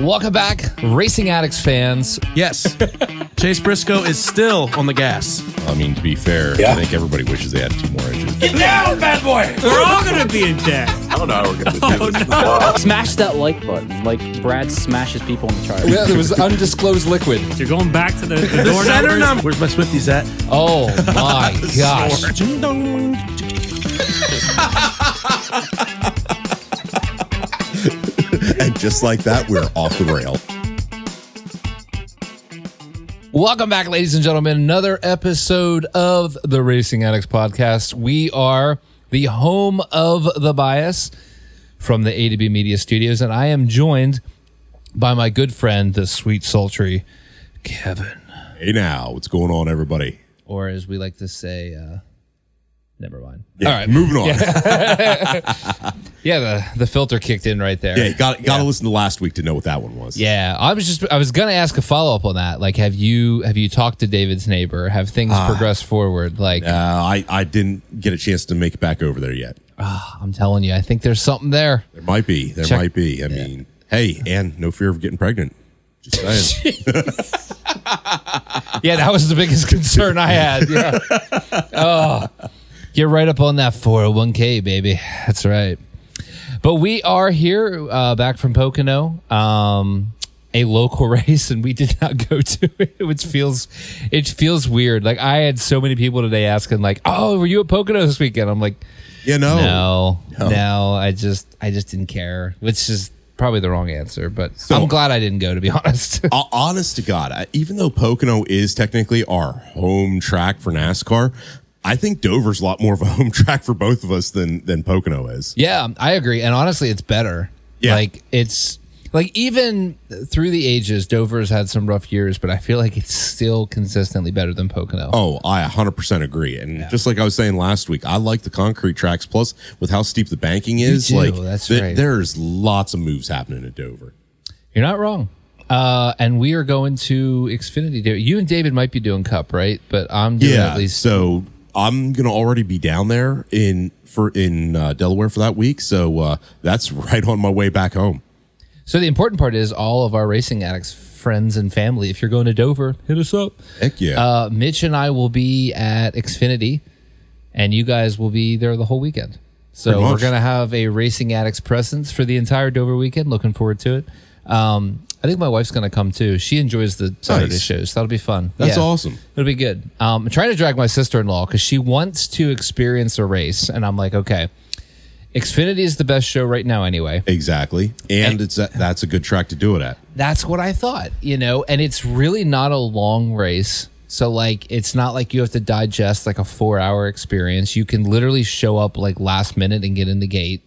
Welcome back, Racing Addicts fans. Yes. Chase Briscoe is still on the gas. I mean, to be fair, I think everybody wishes they had 2 more inches. Get down, bad boy! We're all going to be in debt. I don't know how we're going to do this. Smash that like button, like Brad smashes people in the chart. Yeah, there was undisclosed liquid. So you're going back to the The door center numbers. number. Where's my Swifties at? Oh my gosh. Ding dong. And just like that, we're off the rail. Welcome back, ladies and gentlemen. Another episode of the Racing Addicts podcast. We are the home of the bias from the A to B Media Studios, and I am joined by my good friend, the sweet, sultry Kevin. Hey now, what's going on, everybody? Or as we like to say, never mind. Yeah, All right, moving on. Yeah, the filter kicked in right there. Yeah, you got to listen to last week to know what that one was. Yeah, I was gonna ask a follow up on that. Like, have you talked to David's neighbor? Have things progressed forward? Like, I didn't get a chance to make it back over there yet. I'm telling you, I think there's something there. There might be. I mean, hey, and no fear of getting pregnant. Just saying. Yeah, that was the biggest concern I had. Yeah. Oh, get right up on that 401k, baby. That's right. But we are here back from Pocono, a local race, and we did not go to it, which feels weird. Like, I had so many people today asking, like, "Oh, were you at Pocono this weekend?" I'm like, no. I just didn't care, which is probably the wrong answer. But I'm glad I didn't go, to be honest. Honest to God, even though Pocono is technically our home track for NASCAR, I think Dover's a lot more of a home track for both of us than Pocono is. Yeah, I agree. And honestly, it's better. Yeah. Like, it's like, even through the ages, Dover's had some rough years, but I feel like it's still consistently better than Pocono. Oh, I 100% agree. And just like I was saying last week, I like the concrete tracks. Plus, with how steep the banking is, Me too, that's right. There's lots of moves happening at Dover. You're not wrong. And we are going to Xfinity. You and David might be doing Cup, right? But I'm doing at least. So I'm gonna already be down there in Delaware for that week. So that's right on my way back home. So the important part is all of our Racing Addicts friends and family. If you're going to Dover, hit us up. Heck yeah. Mitch and I will be at Xfinity, and you guys will be there the whole weekend. So we're going to have a Racing Addicts presence for the entire Dover weekend. Looking forward to it. I think my wife's going to come too. She enjoys the Saturday shows. That'll be fun. That's awesome. It'll be good. I'm trying to drag my sister-in-law because she wants to experience a race, and I'm like, okay, Xfinity is the best show right now anyway. Exactly. And that's a good track to do it at. That's what I thought, and it's really not a long race. So, like, it's not like you have to digest like a 4-hour experience. You can literally show up like last minute and get in the gate.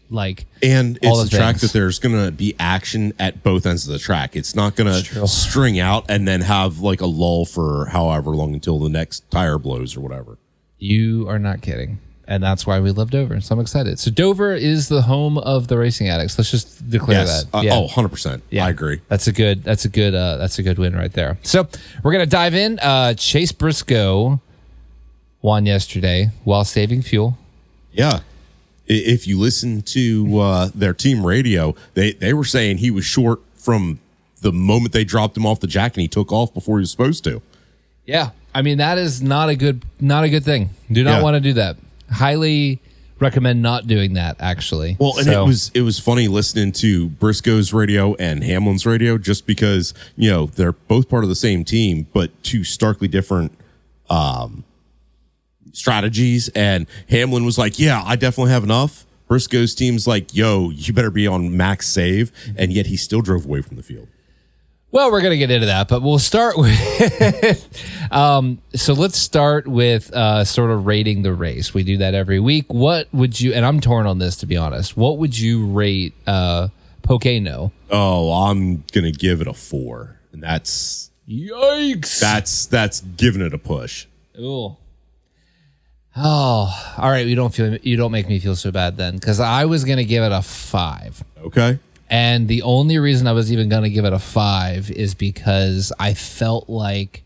And it's a track that there's going to be action at both ends of the track. It's not going to string out and then have like a lull for however long until the next tire blows or whatever. You are not kidding. And that's why we love Dover. So I'm excited. So Dover is the home of the Racing Addicts. Let's just declare that. 100%. Yeah. I agree. That's a good win right there. So we're going to dive in. Chase Briscoe won yesterday while saving fuel. Yeah. If you listen to their team radio, they were saying he was short from the moment they dropped him off the jack and he took off before he was supposed to. Yeah. I mean, that is not a good thing. Do not want to do that. Highly recommend not doing that, actually. Well, and it was funny listening to Briscoe's radio and Hamlin's radio just because, they're both part of the same team, but two starkly different strategies. And Hamlin was like, yeah, I definitely have enough. Briscoe's team's like, yo, you better be on max save. And yet he still drove away from the field. Well, we're going to get into that, but we'll start with so let's start with sort of rating the race. We do that every week. What would you, and I'm torn on this, to be honest, what would you rate Pocono? Oh, I'm going to give it a 4. And that's... Yikes! That's giving it a push. Ooh. Oh, all right. You don't make me feel so bad then, because I was going to give it a 5. Okay. And the only reason I was even going to give it a 5 is because I felt like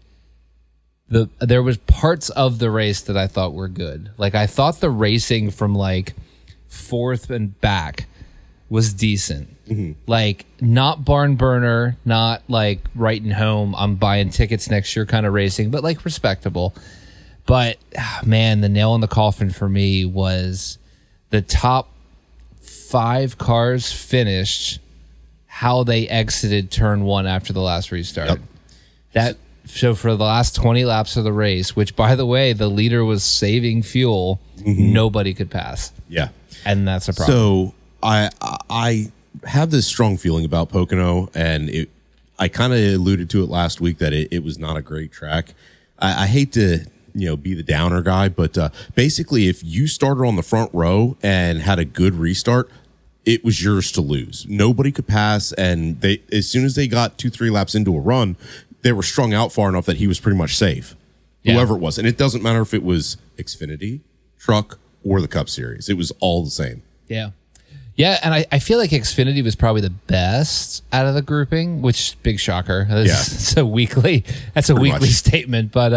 there was parts of the race that I thought were good. Like, I thought the racing from like 4th and back was decent. Like, not barn burner, not like writing home, I'm buying tickets next year kind of racing, but like respectable. But man, the nail in the coffin for me was the top 5 cars finished how they exited turn 1 after the last restart. So for the last 20 laps of the race, which by the way, the leader was saving fuel, nobody could pass. Yeah. And that's a problem. So I have this strong feeling about Pocono, and I kind of alluded to it last week that it was not a great track. I hate to be the downer guy, but basically if you started on the front row and had a good restart, it was yours to lose. Nobody could pass, and as soon as they got 2-3 laps into a run, they were strung out far enough that he was pretty much safe. Yeah. Whoever it was. And it doesn't matter if it was Xfinity, Truck, or the Cup Series. It was all the same. Yeah. Yeah, and I feel like Xfinity was probably the best out of the grouping, which big shocker. That's a weekly statement, but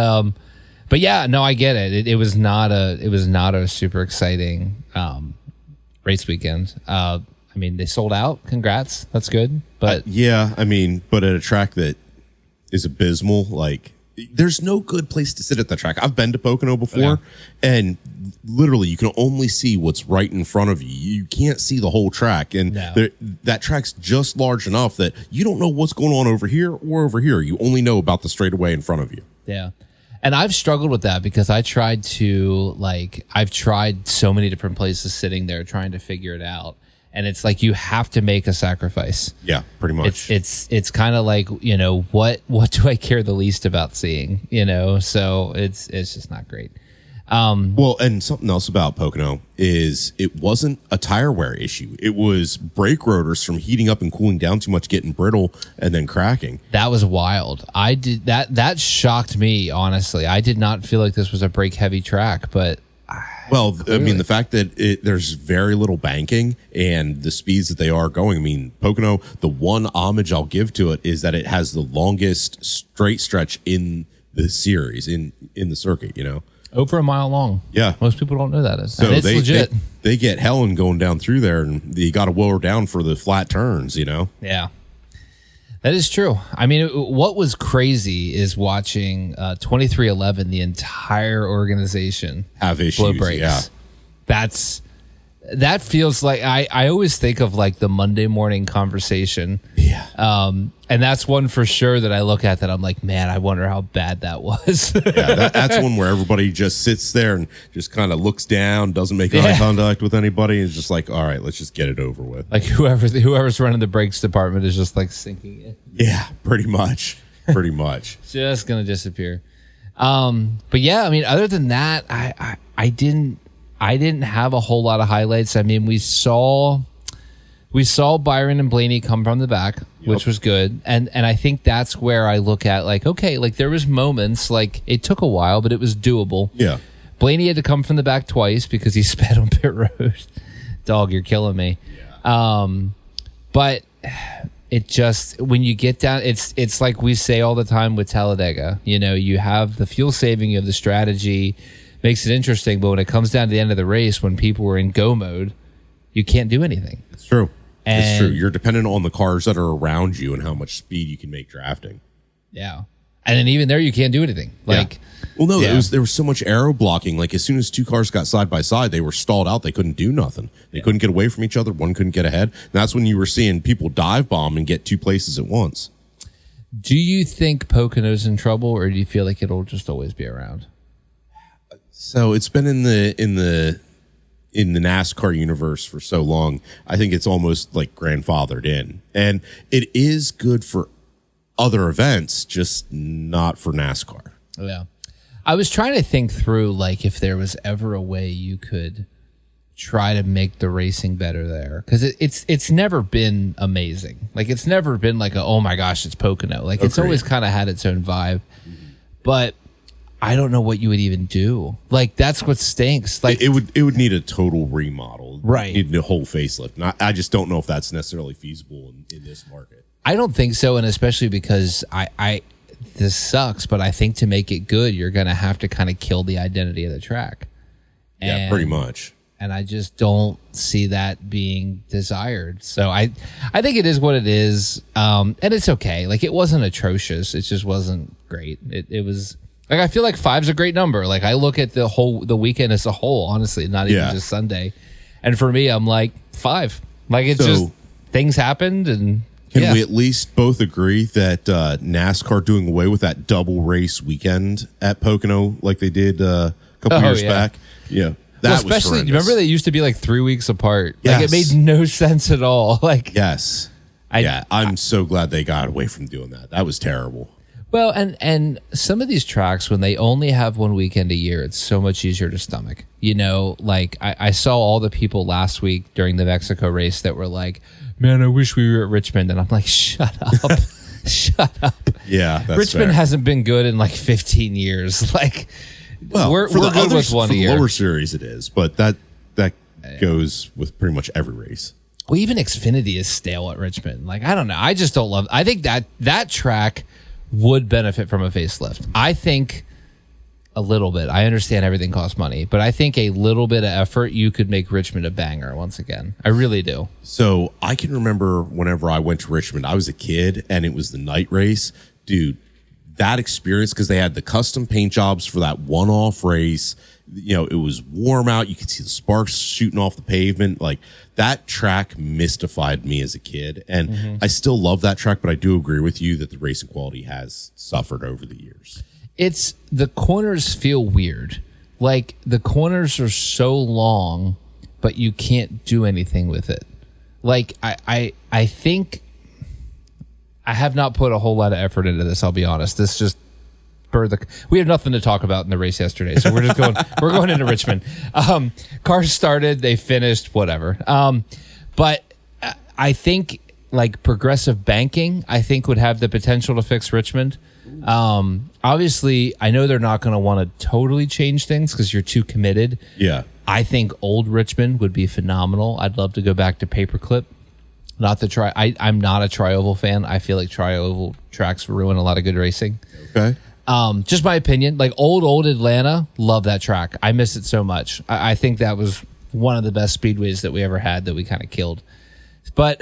yeah, no, I get it. It was not a super exciting race weekend. I mean, they sold out. Congrats, that's good. But but at a track that is abysmal, like, there's no good place to sit at the track. I've been to Pocono before, and literally you can only see what's right in front of you. You can't see the whole track, and that track's just large enough that you don't know what's going on over here or over here. You only know about the straightaway in front of you. Yeah. And I've struggled with that because I've tried so many different places sitting there trying to figure it out. And it's like you have to make a sacrifice. Yeah, pretty much. It's kind of like, what do I care the least about seeing? So it's just not great. Well, and something else about Pocono is it wasn't a tire wear issue. It was brake rotors from heating up and cooling down too much, getting brittle, and then cracking. That was wild. That shocked me, honestly. I did not feel like this was a brake heavy track, but well, clearly. I mean, the fact that there's very little banking and the speeds that they are going. I mean, Pocono, the one homage I'll give to it is that it has the longest straight stretch in the series, in the circuit, Over a mile long. Yeah. Most people don't know that. So it's legit. They get Helen going down through there, and you got to will her down for the flat turns, Yeah. That is true. I mean, what was crazy is watching 2311, the entire organization have issues. Blow brakes. Yeah. That feels like I always think of like the Monday morning conversation. Yeah. And that's one for sure that I look at that I'm like, man, I wonder how bad that was. Yeah, that's one where everybody just sits there and just kind of looks down, doesn't make eye contact with anybody, and is just like, all right, let's just get it over with. Like whoever's running the brakes department is just like sinking in. Yeah, pretty much. Pretty much. Just gonna disappear. But yeah, I mean, other than that, I didn't have a whole lot of highlights. I mean, we saw Byron and Blaney come from the back, which was good. And I think that's where I look at like, okay, like there was moments, like it took a while, but it was doable. Yeah. Blaney had to come from the back twice because he sped on pit road. Dog, you're killing me. Yeah. But it just, when you get down, it's like we say all the time with Talladega, you have the fuel saving, you have the strategy, makes it interesting. But when it comes down to the end of the race, when people were in go mode, you can't do anything. It's true. It's true. You're dependent on the cars that are around you and how much speed you can make drafting. Yeah. And then even there, you can't do anything. Like, well, no, there was so much aero blocking. Like as soon as two cars got side by side, they were stalled out. They couldn't do nothing. They couldn't get away from each other. One couldn't get ahead. And that's when you were seeing people dive bomb and get two places at once. Do you think Pocono's in trouble, or do you feel like it'll just always be around? So it's been in the NASCAR universe for so long. I think it's almost like grandfathered in, and it is good for other events, just not for NASCAR. Yeah. I was trying to think through, like, if there was ever a way you could try to make the racing better there, because it's never been amazing. Like, it's never been like oh my gosh, it's Pocono. Like, it's always kind of had its own vibe, but I don't know what you would even do. Like, that's what stinks. Like, it would need a total remodel, right? Need a whole facelift. And I just don't know if that's necessarily feasible in this market. I don't think so, and especially because this sucks, but I think to make it good, you're going to have to kind of kill the identity of the track. Yeah, pretty much. and I just don't see that being desired. So I think it is what it is, and it's okay. Like, it wasn't atrocious. It just wasn't great. It was like, I feel like 5's a great number. Like, I look at the weekend as a whole, honestly, not even just Sunday. And for me, I'm like 5. Like, it's just things happened, and can we at least both agree that NASCAR doing away with that double race weekend at Pocono like they did a couple years back? Yeah. That was especially, remember they used to be like 3 weeks apart. Yes. Like, it made no sense at all. Like, yes. I'm so glad they got away from doing that. That was terrible. Well, and some of these tracks, when they only have one weekend a year, it's so much easier to stomach. You know, like I saw all the people last week during the Mexico race that were like, man, I wish we were at Richmond. And I'm like, shut up. Shut up. Yeah, that's Richmond fair. hasn't been good in like 15 years. Like, well, we're good with one a year. For the lower series it is, but that goes with pretty much every race. Well, even Xfinity is stale at Richmond. Like, I don't know. I just don't love. I think that track would benefit from a facelift. I think a little bit. I understand everything costs money, but I think a little bit of effort, you could make Richmond a banger once again. I really do. So I can remember whenever I went to Richmond, I was a kid and it was the night race. Dude, that experience, because they had the custom paint jobs for that one-off race. You know, it was warm out. You could see the sparks shooting off the pavement. Like, that track mystified me as a kid. And I still love that track, but I do agree with you that the racing quality has suffered over the years. It's the corners feel weird. Like, the corners are so long, but you can't do anything with it. Like, I think I have not put a whole lot of effort into this, I'll be honest. This just we had nothing to talk about in the race yesterday, so we're just we're going into Richmond. Cars started, they finished, whatever. But I think, like, progressive banking, I think, would have the potential to fix Richmond. Obviously, I know they're not going to want to totally change things because you're too committed. Yeah. I think old Richmond would be phenomenal. I'd love to go back to paperclip. Not the I'm not a tri-oval fan. I feel like tri-oval tracks ruin a lot of good racing. Okay. Just my opinion. Like, old Atlanta, love that track. I miss it so much. I think that was one of the best speedways that we ever had that we kind of killed. But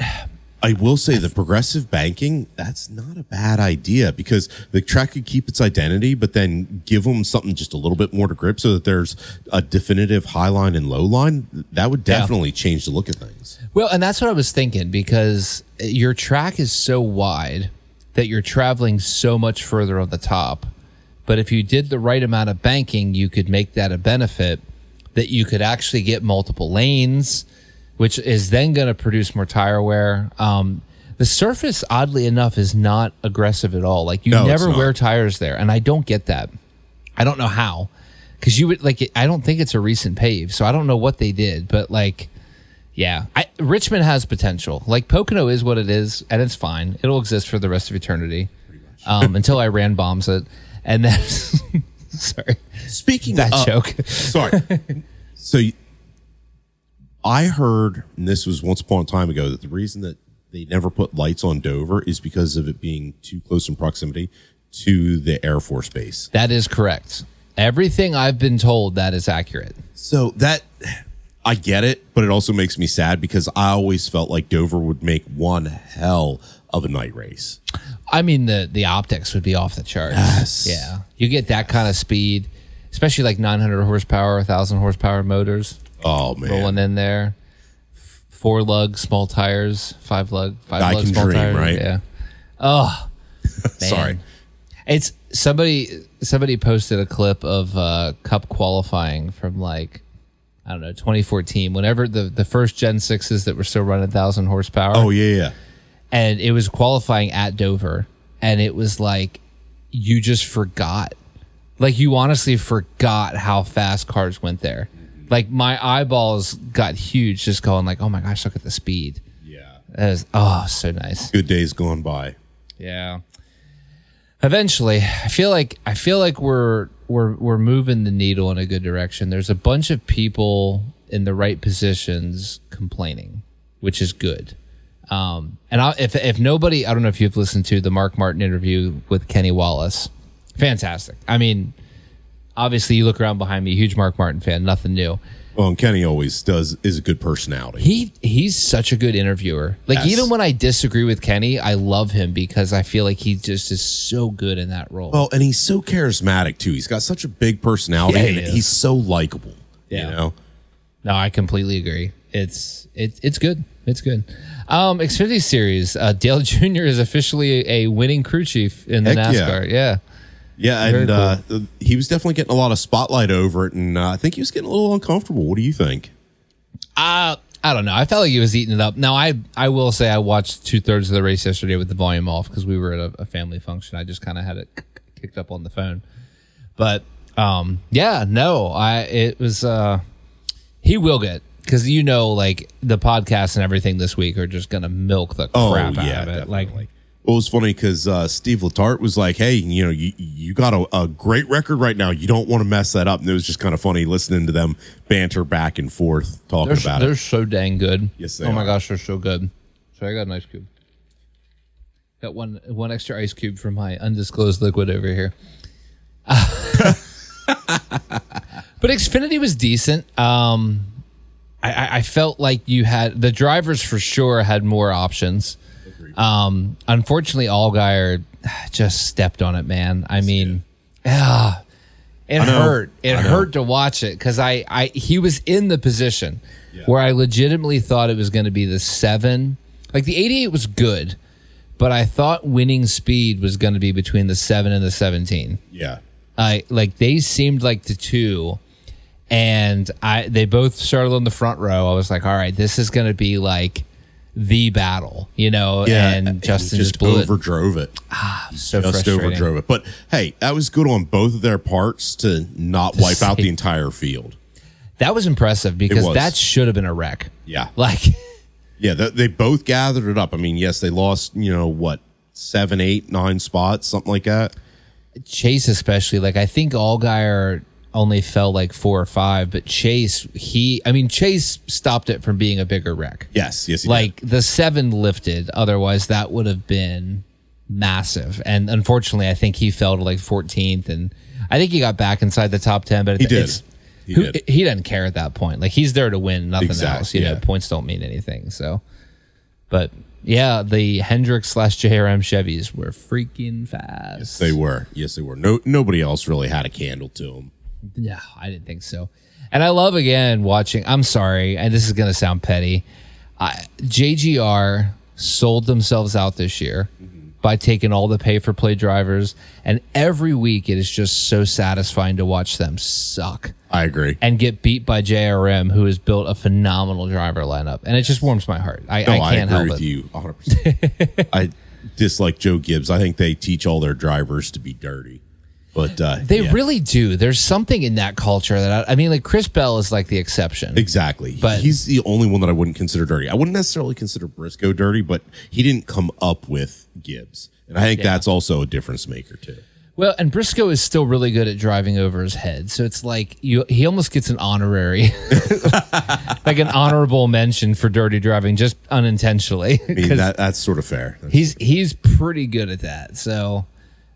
I will say the progressive banking, that's not a bad idea, because the track could keep its identity, but then give them something just a little bit more to grip so that there's a definitive high line and low line. That would definitely change the look of things. Well, and that's what I was thinking, because your track is so wide that you're traveling so much further on the top. But if you did the right amount of banking, you could make that a benefit, that you could actually get multiple lanes, which is then going to produce more tire wear. The surface, oddly enough, is not aggressive at all. Like, you never wear tires there, and I don't get that. I don't know how, because you would like. I don't think it's a recent pave, so I don't know what they did. But, like, yeah, Richmond has potential. Like, Pocono is what it is, and it's fine. It'll exist for the rest of eternity, until Iran bombs it, and then sorry. Speaking that of joke, sorry. So I heard, and this was once upon a time ago, that the reason that they never put lights on Dover is because of it being too close in proximity to the Air Force Base. That is correct. Everything I've been told, that is accurate. So that, I get it, but it also makes me sad, because I always felt like Dover would make one hell of a night race. I mean, the optics would be off the charts. Yes. Yeah. You get that kind of speed, especially like 900 horsepower, 1,000 horsepower motors. Oh, man. Rolling in there. 4 lug, small tires, 5 lug, I can small dream, tires. right? Yeah. Oh, man. Sorry. It's somebody posted a clip of Cup qualifying from, like, I don't know, 2014, whenever the first Gen 6s that were still running 1,000 horsepower. Oh, yeah. And it was qualifying at Dover, and it was like, you just forgot. Like, you honestly forgot how fast cars went there. Like, my eyeballs got huge just going like, oh my gosh, look at the speed. Yeah. That was, so nice. Good days gone by. Yeah. Eventually, I feel like we're moving the needle in a good direction. There's a bunch of people in the right positions complaining, which is good. And if nobody, I don't know if you've listened to the Mark Martin interview with Kenny Wallace. Fantastic. I mean, obviously, you look around behind me, huge Mark Martin fan, nothing new. Well, and Kenny always is a good personality. He's such a good interviewer. Like, Yes. even when I disagree with Kenny, I love him because I feel like he just is so good in that role. Well, and he's so charismatic too. He's got such a big personality, Yeah, he and is. he's so likable. Yeah. You know? No, I completely agree. It's good. It's good. Xfinity Series. Dale Jr. is officially a winning crew chief in the Heck yeah. NASCAR. Yeah. Yeah, Very and he was definitely getting a lot of spotlight over it, and I think he was getting a little uncomfortable. What do you think? I don't know. I felt like he was eating it up. Now, I will say I watched 2/3 of the race yesterday with the volume off because we were at a family function. I just kind of had it kicked up on the phone. But it was. He will get, because like the podcast and everything this week are just gonna milk the crap out of it. Definitely. Like, well, it was funny because Steve Letarte was like, "Hey, you got a great record right now. You don't want to mess that up." And it was just kind of funny listening to them banter back and forth talking about they're it. so dang good. Yes, they Oh my are. gosh, they're so good. So I got an ice cube. Got one extra ice cube for my undisclosed liquid over here. But Xfinity was decent. I felt like you had the drivers for sure had more options. Unfortunately, Allgaier just stepped on it, man. I mean, it hurt. It hurt to watch it because he was in the position where I legitimately thought it was going to be the 7. Like, the 88 was good, but I thought winning speed was going to be between the 7 and the 17. Yeah. They seemed like the 2, and they both started on the front row. I was like, all right, this is going to be like the battle, and Justin just blew overdrove it. So Just frustrating. overdrove it. But hey, that was good on both of their parts to not wipe out the entire field. That was impressive because was. that should have been a wreck. Yeah. Yeah, they both gathered it up. I mean, yes, they lost, 7, 8, 9 spots, something like that. Chase especially. I think Allgaier only fell 4 or 5, but Chase stopped it from being a bigger wreck. Yes, he did. The 7 lifted, otherwise that would have been massive. And unfortunately, I think he fell to 14th, and I think he got back inside the top 10. But He did. He doesn't care at that point. He's there to win, nothing else. Yeah. Points don't mean anything. So, but yeah, the Hendricks / JRM Chevys were freaking fast. Yes, they were. Nobody else really had a candle to them. No, I didn't think so. And I love, again, watching. I'm sorry, and this is going to sound petty. JGR sold themselves out this year by taking all the pay-for-play drivers, and every week it is just so satisfying to watch them suck. I agree. And get beat by JRM, who has built a phenomenal driver lineup. And it just warms my heart. I can't help it. I agree with you 100%. I dislike Joe Gibbs. I think they teach all their drivers to be dirty. But they really do. There's something in that culture that Chris Bell is the exception. Exactly. But he's the only one that I wouldn't consider dirty. I wouldn't necessarily consider Briscoe dirty, but he didn't come up with Gibbs. And I think that's also a difference maker too. Well, and Briscoe is still really good at driving over his head. So it's he almost gets an honorary, an honorable mention for dirty driving, just unintentionally. I mean, that's sort of fair. He's pretty good at that. So,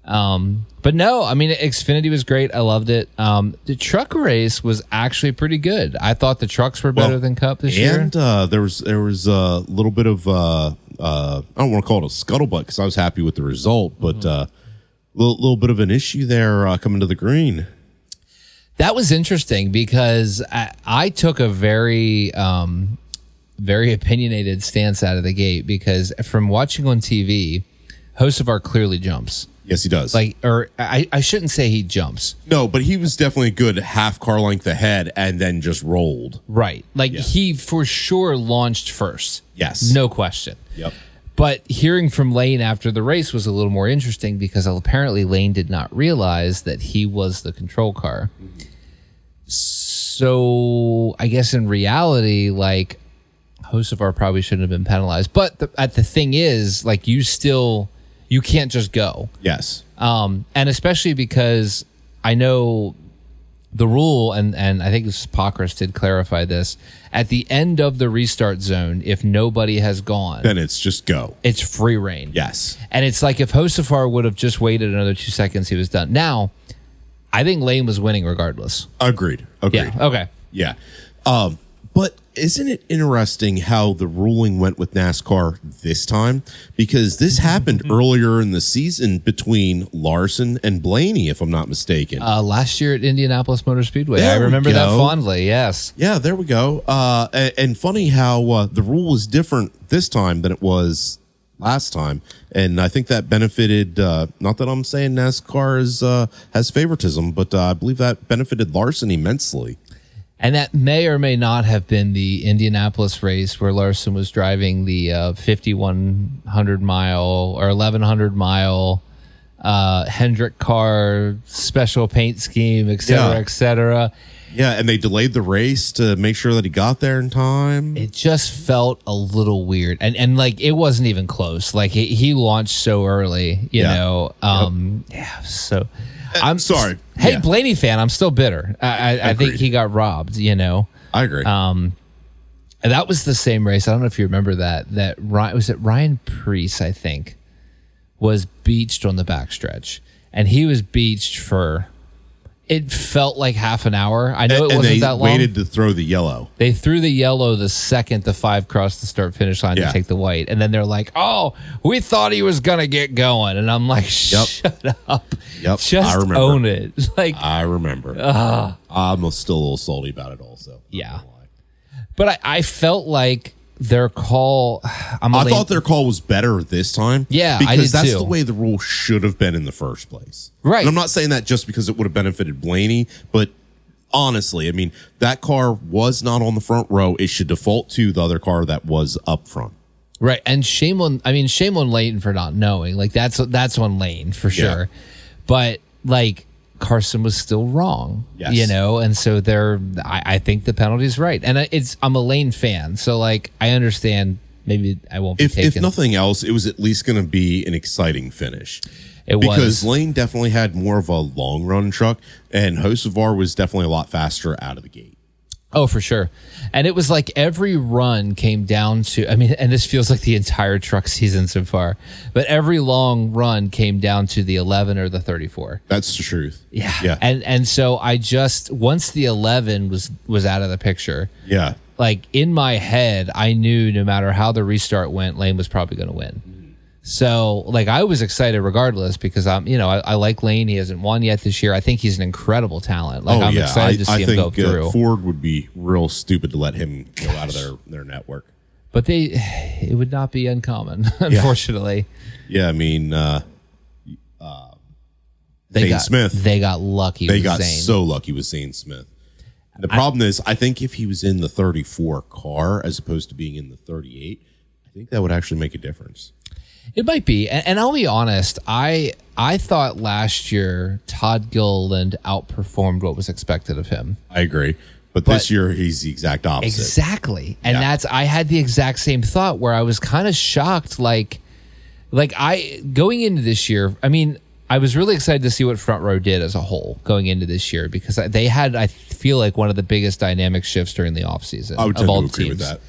but no, Xfinity was great. I loved it. The truck race was actually pretty good. I thought the trucks were better than Cup this year. And there was a little bit of I don't want to call it a scuttlebutt because I was happy with the result, but little bit of an issue there coming to the green. That was interesting because I took a very very opinionated stance out of the gate because from watching on TV, Hocevar clearly jumps. Yes, he does. I shouldn't say he jumps. No, but he was definitely a good half car length ahead and then just rolled. Right. He for sure launched first. Yes. No question. Yep. But hearing from Lane after the race was a little more interesting because apparently Lane did not realize that he was the control car. So I guess in reality, Hocevar probably shouldn't have been penalized. But the thing is, you can't just go. Yes. And especially because I know the rule, and I think Pockrass did clarify this, at the end of the restart zone, if nobody has gone, then it's just go. It's free reign. Yes. And it's if Hocevar would have just waited another 2 seconds, he was done. Now, I think Lane was winning regardless. Agreed. Yeah. Okay. Yeah. But isn't it interesting how the ruling went with NASCAR this time? Because this happened earlier in the season between Larson and Blaney, if I'm not mistaken. Last year at Indianapolis Motor Speedway. I remember that fondly, yes. Yeah, there we go. And funny how the rule was different this time than it was last time. And I think that benefited, not that I'm saying NASCAR has favoritism, but I believe that benefited Larson immensely. And that may or may not have been the Indianapolis race where Larson was driving the 5,100 mile or 1,100 mile Hendrick car special paint scheme, et cetera, et cetera. Yeah, and they delayed the race to make sure that he got there in time. It just felt a little weird. And like, it wasn't even close. Like, he launched so early, you know. Yeah, so... I'm sorry. Hey, Blaney fan, I'm still bitter. I think he got robbed, you know. I agree. And that was the same race. I don't know if you remember that Ryan Preece, I think, was beached on the backstretch. And he was beached for, it felt like half an hour. I know it wasn't that long. They waited to throw the yellow. They threw the yellow the second the 5 crossed the start-finish line to take the white. And then they're like, oh, we thought he was going to get going. And I'm like, shut up. Yep. Just own it. Like, I remember. I'm still a little salty about it also. Yeah. But I felt like their call... I thought their call was better this time. Yeah, because I did that's too. the way the rule should have been in the first place. Right. And I'm not saying that just because it would have benefited Blaney, but honestly, I mean, that car was not on the front row. It should default to the other car that was up front. Right. And shame on Layton for not knowing. Like, that's on Lane for sure. But like, Carson was still wrong, you know, and so I think the penalty's right, and I'm a Lane fan, so like I understand. Maybe I won't be taken. If nothing else, it was at least going to be an exciting finish. Because Lane definitely had more of a long run truck, and Hocevar was definitely a lot faster out of the gate. Oh, for sure. And it was like every run came down to, I mean, and this feels like the entire truck season so far, but every long run came down to the 11 or the 34. That's the truth. Yeah. And so I just, once the 11 was out of the picture, like in my head, I knew no matter how the restart went, Lane was probably going to win. So, like, I was excited regardless because I like Lane. He hasn't won yet this year. I think he's an incredible talent. Like, I'm excited to see him go through. Ford would be real stupid to let him go out of their network. But it would not be uncommon, unfortunately. Yeah, I mean, Zane Smith. They got lucky. They got so lucky with Zane Smith. And the problem is, I think if he was in the 34 car as opposed to being in the 38, I think that would actually make a difference. It might be. And I'll be honest, I thought last year Todd Gilliland outperformed what was expected of him. I agree. But this year he's the exact opposite. Exactly. And I had the exact same thought where I was kind of shocked. Like going into this year, I mean, I was really excited to see what Front Row did as a whole going into this year because they had, I feel like, one of the biggest dynamic shifts during the offseason of all the teams. With that.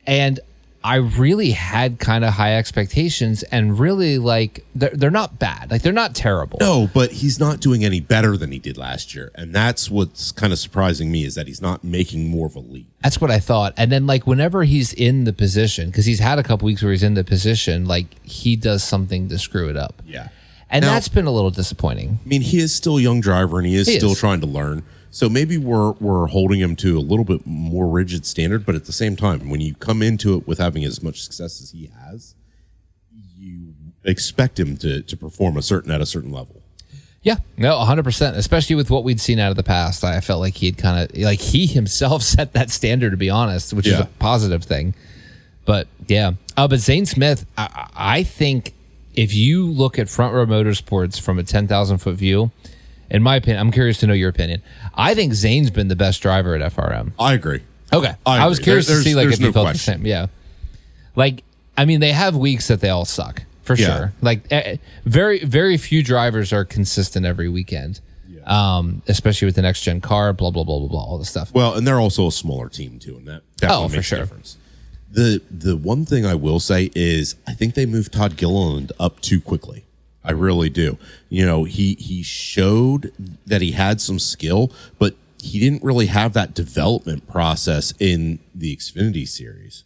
And I really had kind of high expectations and really like they're not bad. Like they're not terrible. No, but he's not doing any better than he did last year. And that's what's kind of surprising me is that he's not making more of a leap. That's what I thought. And then like whenever he's in the position, because he's had a couple weeks where he's in the position, like he does something to screw it up. Yeah. And now, that's been a little disappointing. I mean, he is still a young driver and he is still trying to learn. So maybe we're holding him to a little bit more rigid standard, but at the same time, when you come into it with having as much success as he has, you expect him to perform at a certain level. Yeah, no, 100%. Especially with what we'd seen out of the past, I felt like he'd kind of like he himself set that standard, to be honest, which is a positive thing. But yeah, but Zane Smith, I think if you look at Front Row Motorsports from a 10,000-foot view. In my opinion, I'm curious to know your opinion. I think Zane's been the best driver at FRM. I agree. Okay. I was curious to see like if you felt the same. Yeah. Like, I mean, they have weeks that they all suck, for sure. Like, very, very few drivers are consistent every weekend, especially with the next-gen car, blah, blah, blah, blah, blah, all this stuff. Well, and they're also a smaller team, too, and that definitely makes a difference. The one thing I will say is I think they moved Todd Gilliland up too quickly. I really do. You know, he showed that he had some skill, but he didn't really have that development process in the Xfinity series.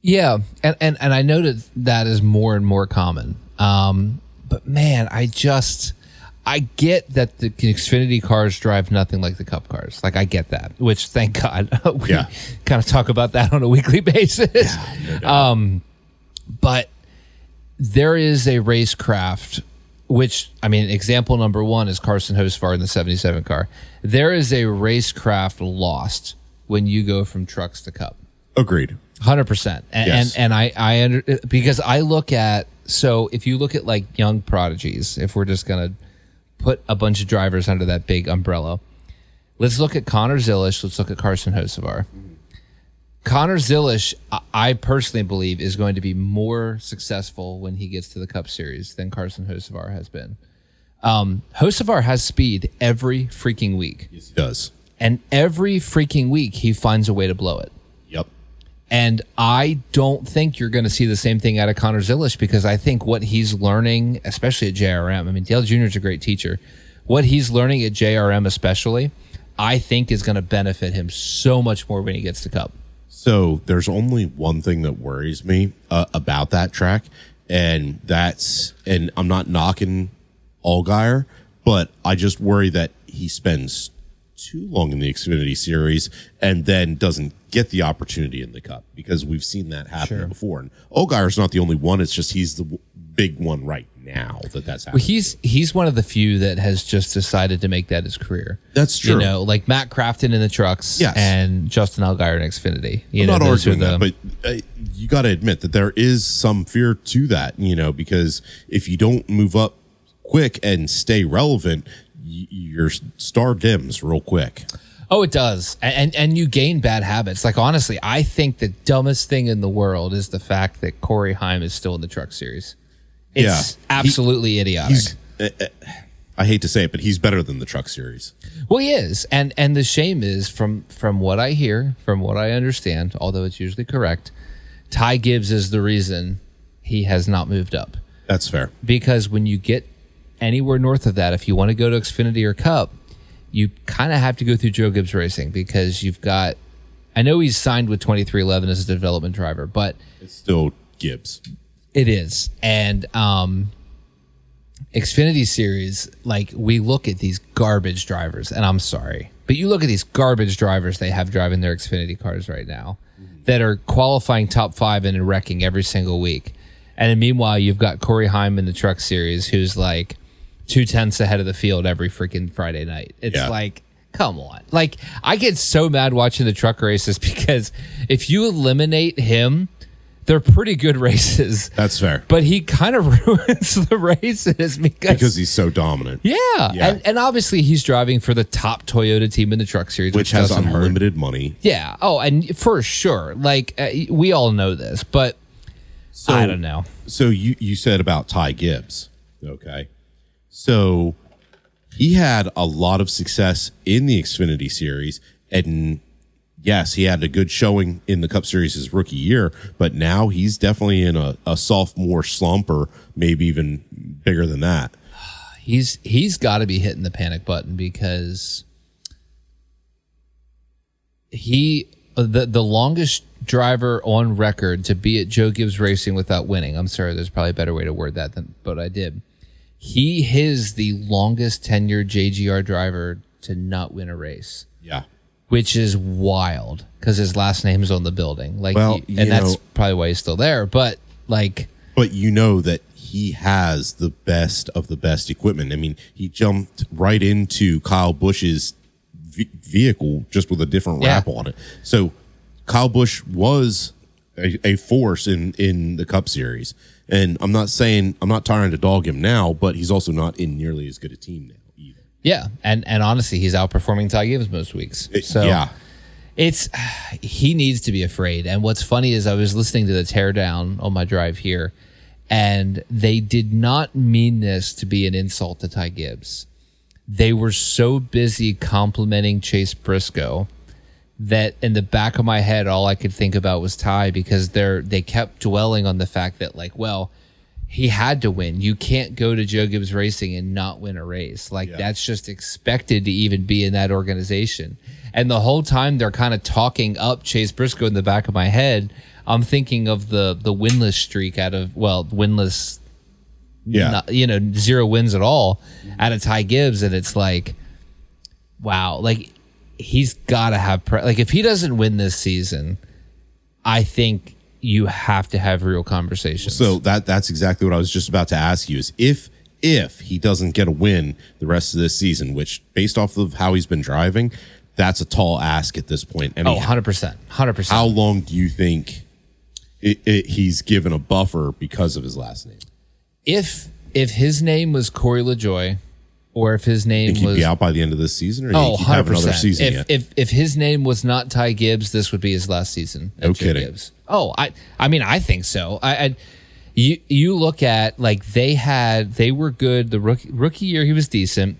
Yeah, and I noted that is more and more common. But man, I get that the Xfinity cars drive nothing like the Cup cars. Like, I get that, which thank God we kind of talk about that on a weekly basis. Yeah, no doubt. But there is a racecraft, which, I mean, example number one is Carson Hocevar in the 77 car. There is a racecraft lost when you go from trucks to Cup. Agreed. 100%. And I because I look at, so if you look at like young prodigies, if we're just going to put a bunch of drivers under that big umbrella, let's look at Connor Zilisch. Let's look at Carson Hocevar. Connor Zilisch, I personally believe, is going to be more successful when he gets to the Cup Series than Carson Hocevar has been. Hocevar has speed every freaking week. Yes, he does. And every freaking week, he finds a way to blow it. Yep. And I don't think you're going to see the same thing out of Connor Zilisch, because I think what he's learning, especially at JRM, I mean, Dale Jr. is a great teacher. What he's learning at JRM especially, I think is going to benefit him so much more when he gets to Cup. So there's only one thing that worries me about that track, and I'm not knocking Allgaier, but I just worry that he spends too long in the Xfinity series and then doesn't get the opportunity in the Cup, because we've seen that happen before. And Allgaier's not the only one; it's just he's the big one right now that's happening. Well, he's one of the few that has just decided to make that his career. That's true. You know, like Matt Crafton in the trucks, and Justin Allgaier in Xfinity. I'm not arguing that, but you got to admit that there is some fear to that. You know, because if you don't move up quick and stay relevant, your star dims real quick. Oh, it does. And you gain bad habits. Like, honestly, I think the dumbest thing in the world is the fact that Corey Heim is still in the Truck Series. It's absolutely idiotic. I hate to say it, but he's better than the Truck Series. Well, he is. And the shame is, from what I hear, from what I understand, although it's usually correct, Ty Gibbs is the reason he has not moved up. That's fair. Because when you get anywhere north of that, if you want to go to Xfinity or Cup, you kind of have to go through Joe Gibbs Racing, because you've got, I know he's signed with 2311 as a development driver, but it's still Gibbs. It is. And Xfinity Series, like, we look at these garbage drivers, and I'm sorry, but you look at these garbage drivers they have driving their Xfinity cars right now that are qualifying top 5 and wrecking every single week. And then meanwhile, you've got Corey Heim in the Truck Series, who's like 2/10 ahead of the field every freaking Friday night. It's like, come on. Like, I get so mad watching the truck races, because if you eliminate him, they're pretty good races. That's fair. But he kind of ruins the races because he's so dominant. Yeah. And obviously he's driving for the top Toyota team in the Truck Series, which has unlimited money. Yeah. Oh, and for sure. Like, we all know this, but I don't know. So you said about Ty Gibbs. Okay. So he had a lot of success in the Xfinity Series, and yes, he had a good showing in the Cup Series his rookie year, but now he's definitely in a sophomore slump, or maybe even bigger than that. He's got to be hitting the panic button, because the longest driver on record to be at Joe Gibbs Racing without winning. I'm sorry, there's probably a better way to word that than but I did. He is the longest tenured JGR driver to not win a race. Yeah. Which is wild, because his last name is on the building. Like, well, and that's probably why he's still there. But you know that he has the best of the best equipment. I mean, he jumped right into Kyle Busch's vehicle just with a different wrap on it. So Kyle Busch was a force in the Cup Series. And I'm not trying to dog him now, but he's also not in nearly as good a team now either. Yeah, and honestly, he's outperforming Ty Gibbs most weeks. He needs to be afraid. And what's funny is I was listening to the teardown on my drive here, and they did not mean this to be an insult to Ty Gibbs. They were so busy complimenting Chase Briscoe that in the back of my head, all I could think about was Ty, because they kept dwelling on the fact that, like, well, he had to win. You can't go to Joe Gibbs Racing and not win a race. That's just expected to even be in that organization. And the whole time they're kind of talking up Chase Briscoe in the back of my head, I'm thinking of the winless streak winless, zero wins at all out of Ty Gibbs. And it's like, wow, like he's got to have, if he doesn't win this season, I think you have to have real conversations. So that's exactly what I was just about to ask you is if he doesn't get a win the rest of this season, which based off of how he's been driving, that's a tall ask at this point. I mean, 100%. How long do you think he's given a buffer because of his last name? If his name was Corey LaJoie, or if his name he'd was be out by the end of this season, or he'd have another season yet? If his name was not Ty Gibbs, this would be his last season. No kidding. Gibbs. Oh, I mean, I think so. You look at they were good. The rookie year he was decent.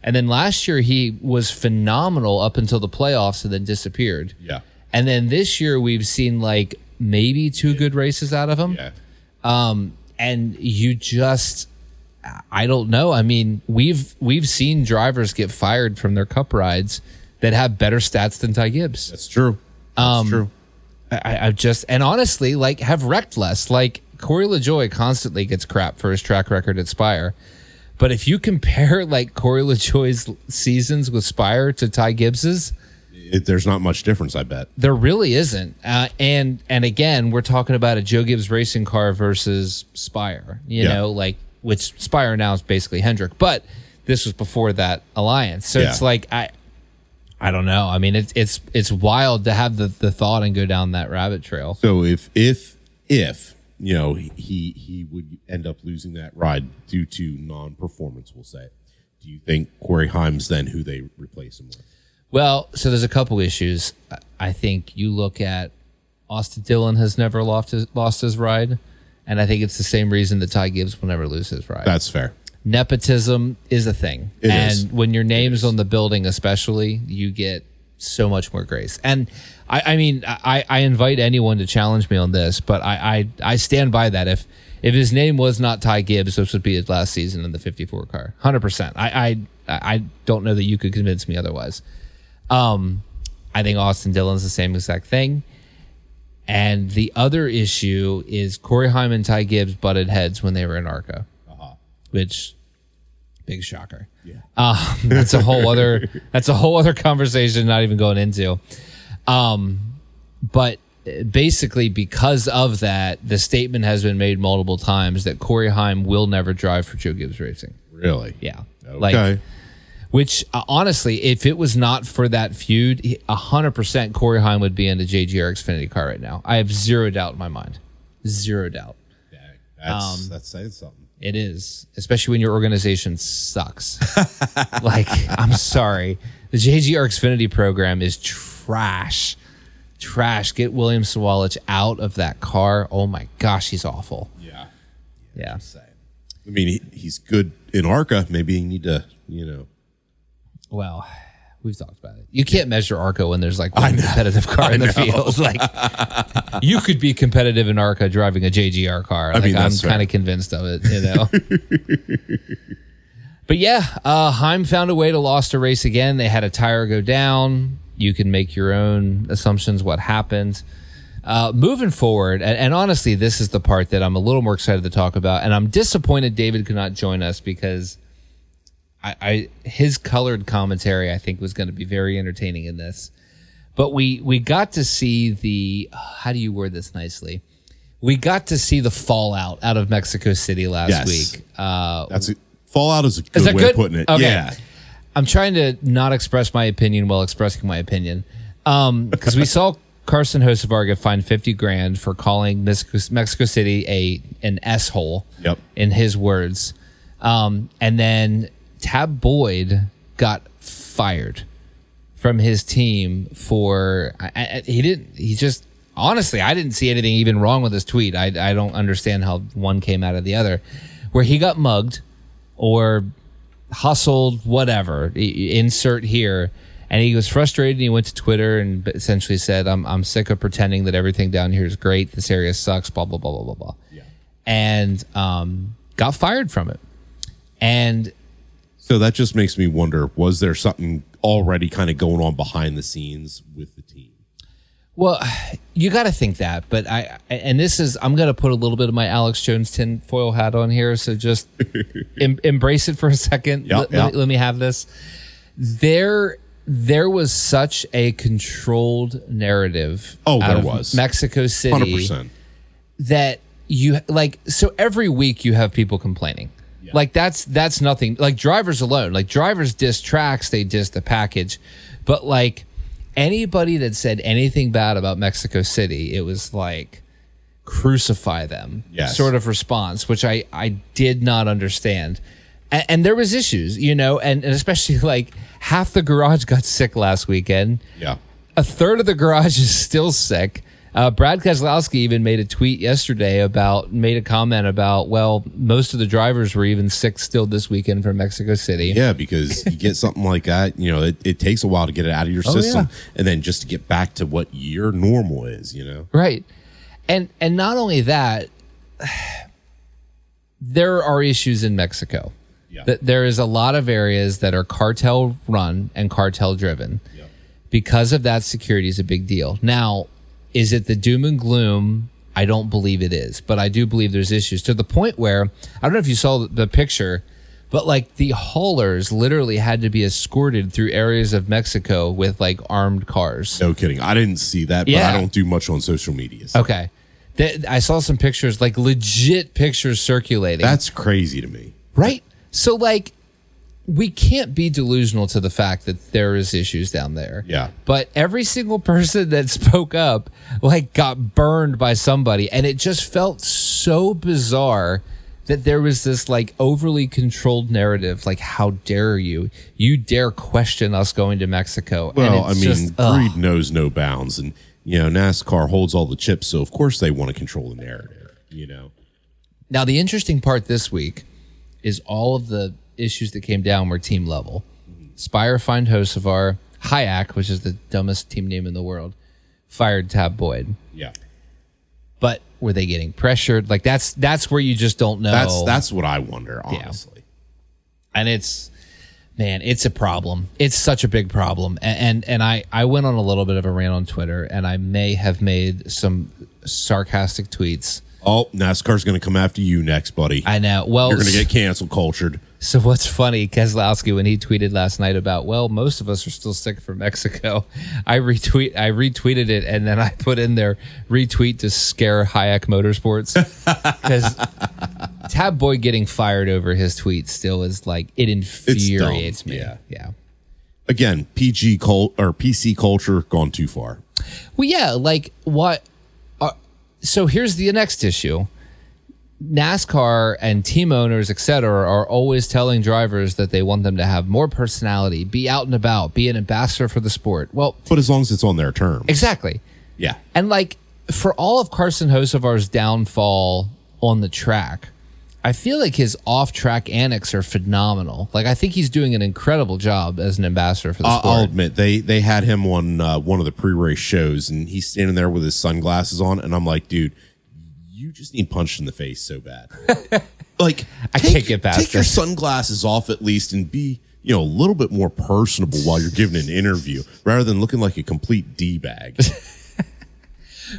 And then last year he was phenomenal up until the playoffs and then disappeared. Yeah. And then this year we've seen maybe 2 good races out of him. Yeah. And you just, I don't know. I mean, we've seen drivers get fired from their cup rides that have better stats than Ty Gibbs. That's true. That's true. I just, and honestly, have wrecked less. Corey LaJoie constantly gets crap for his track record at Spire. But if you compare Corey LaJoie's seasons with Spire to Ty Gibbs's, there's not much difference, I bet. There really isn't. And again, we're talking about a Joe Gibbs racing car versus Spire, which Spire now is basically Hendrick, but this was before that alliance. So it's I don't know. I mean, it's wild to have the thought and go down that rabbit trail. So if he would end up losing that ride due to non-performance, we'll say, do you think Corey Haim's then who they replace him with? Well, so there's a couple issues. I think you look at Austin Dillon has never lost his ride, and I think it's the same reason that Ty Gibbs will never lose his ride. That's fair. Nepotism is a thing. And when your name's on the building especially, you get so much more grace. And I mean, I invite anyone to challenge me on this, but I stand by that. If his name was not Ty Gibbs, this would be his last season in the 54 car. 100%. I don't know that you could convince me otherwise. I think Austin Dillon's the same exact thing. And the other issue is Corey Haim and Ty Gibbs butted heads when they were in ARCA, which big shocker. Yeah. That's a whole other conversation, not even going into. But basically because of that, the statement has been made multiple times that Corey Haim will never drive for Joe Gibbs Racing. Really? Yeah. Okay. Which honestly, if it was not for that feud, 100% Corey Haim would be in the JGR Xfinity car right now. I have zero doubt in my mind. Zero doubt. Yeah, that's saying something. It is, especially when your organization sucks. I'm sorry. The JGR Xfinity program is trash. Trash. Get William Sawalich out of that car. Oh my gosh, he's awful. Yeah. I mean, he's good in ARCA. Maybe you need to, Well, we've talked about it. You can't measure ARCA when there's one competitive car in the field. You could be competitive in ARCA driving a JGR car. I'm kind of convinced of it, But yeah, Haim found a way to lost a race again. They had a tire go down. You can make your own assumptions what happened. Moving forward, and honestly, this is the part that I'm a little more excited to talk about, and I'm disappointed David could not join us because his colored commentary, I think, was going to be very entertaining in this. But we got to see how do you word this nicely? We got to see the fallout out of Mexico City last week. Fallout is a good way of putting it. Okay. Yeah. I'm trying to not express my opinion while expressing my opinion. Because we saw Carson Hocevar get fined $50,000 for calling Mexico City an S-hole, in his words. And then Tab Boyd got fired from his team for honestly, I didn't see anything even wrong with his tweet. I don't understand how one came out of the other, where he got mugged or hustled, whatever, insert here. And he was frustrated and he went to Twitter and essentially said, I'm sick of pretending that everything down here is great. This area sucks, blah, blah, blah, blah, blah, blah. Yeah. and got fired from it. And so that just makes me wonder, was there something already kind of going on behind the scenes with the team? Well, you got to think that, but I'm going to put a little bit of my Alex Jones tinfoil hat on here, so just embrace it for a second. Let me have this. There was such a controlled narrative. There was Mexico City 100%. That you like. So every week you have people complaining. Yeah. Like that's nothing. Like drivers alone. Like drivers diss tracks, they diss the package, but like. Anybody that said anything bad about Mexico City, it was like crucify them sort of response, which I did not understand. And there was issues, you know, and especially like half the garage got sick last weekend. Yeah. A third of the garage is still sick. Brad Keselowski even made a tweet yesterday made a comment about, well, most of the drivers were even sick still this weekend from Mexico City. Yeah, because you get something like that, you know, it takes a while to get it out of your system, and then just to get back to what your normal is, you know? Right. And not only that, there are issues in Mexico. Yeah. There is a lot of areas that are cartel run and cartel driven. Yeah. Because of that, security is a big deal. Now, is it the doom and gloom? I don't believe it is, but I do believe there's issues to the point where, I don't know if you saw the picture, but like the haulers literally had to be escorted through areas of Mexico with like armed cars. No kidding. I didn't see that, but I don't do much on social media. So. Okay. I saw some pictures, like legit pictures circulating. That's crazy to me. Right? So like, we can't be delusional to the fact that there is issues down there. Yeah. But every single person that spoke up like got burned by somebody, and it just felt so bizarre that there was this like overly controlled narrative, like how dare you dare question us going to Mexico. Well, I mean, greed knows no bounds, and you know, NASCAR holds all the chips, so of course they want to control the narrative, you know. Now the interesting part this week is all of the issues that came down were team level. Spire fined Hocevar. Hayek, which is the dumbest team name in the world, fired Tab Boyd. Yeah. But were they getting pressured? Like that's where you just don't know. That's what I wonder, honestly. Yeah. And it's a problem. It's such a big problem. And I went on a little bit of a rant on Twitter, and I may have made some sarcastic tweets. Oh, NASCAR's going to come after you next, buddy. I know. Well, you're going to get canceled cultured. So what's funny, Keselowski, when he tweeted last night about, well, most of us are still sick from Mexico, I retweeted it, and then I put in there retweet to scare Hayek Motorsports, because Tab Boyd getting fired over his tweet still is like, it infuriates me. Yeah. Again, PC culture gone too far. Well, yeah, like what? So here's the next issue. NASCAR and team owners, etc., are always telling drivers that they want them to have more personality, be out and about, be an ambassador for the sport. Well, but as long as it's on their terms. Exactly. Yeah. And like, for all of Carson Hocevar's downfall on the track, I feel like his off-track antics are phenomenal. Like, I think he's doing an incredible job as an ambassador for the sport. I'll admit, they had him on one of the pre-race shows, and he's standing there with his sunglasses on, and I'm like, dude, you just need punched in the face so bad. Like, I can't get past Take your sunglasses off at least and be, you know, a little bit more personable while you're giving an interview, rather than looking like a complete D-bag.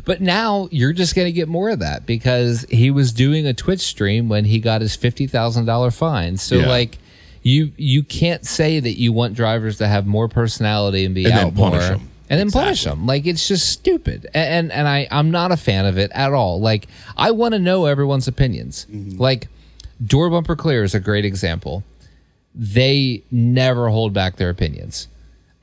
But now you're just going to get more of that, because he was doing a Twitch stream when he got his $50,000 fine. So like, you can't say that you want drivers to have more personality and be out more. And then punish them. Like, it's just stupid. And I'm not a fan of it at all. Like, I want to know everyone's opinions. Mm-hmm. Like, Door Bumper Clear is a great example. They never hold back their opinions.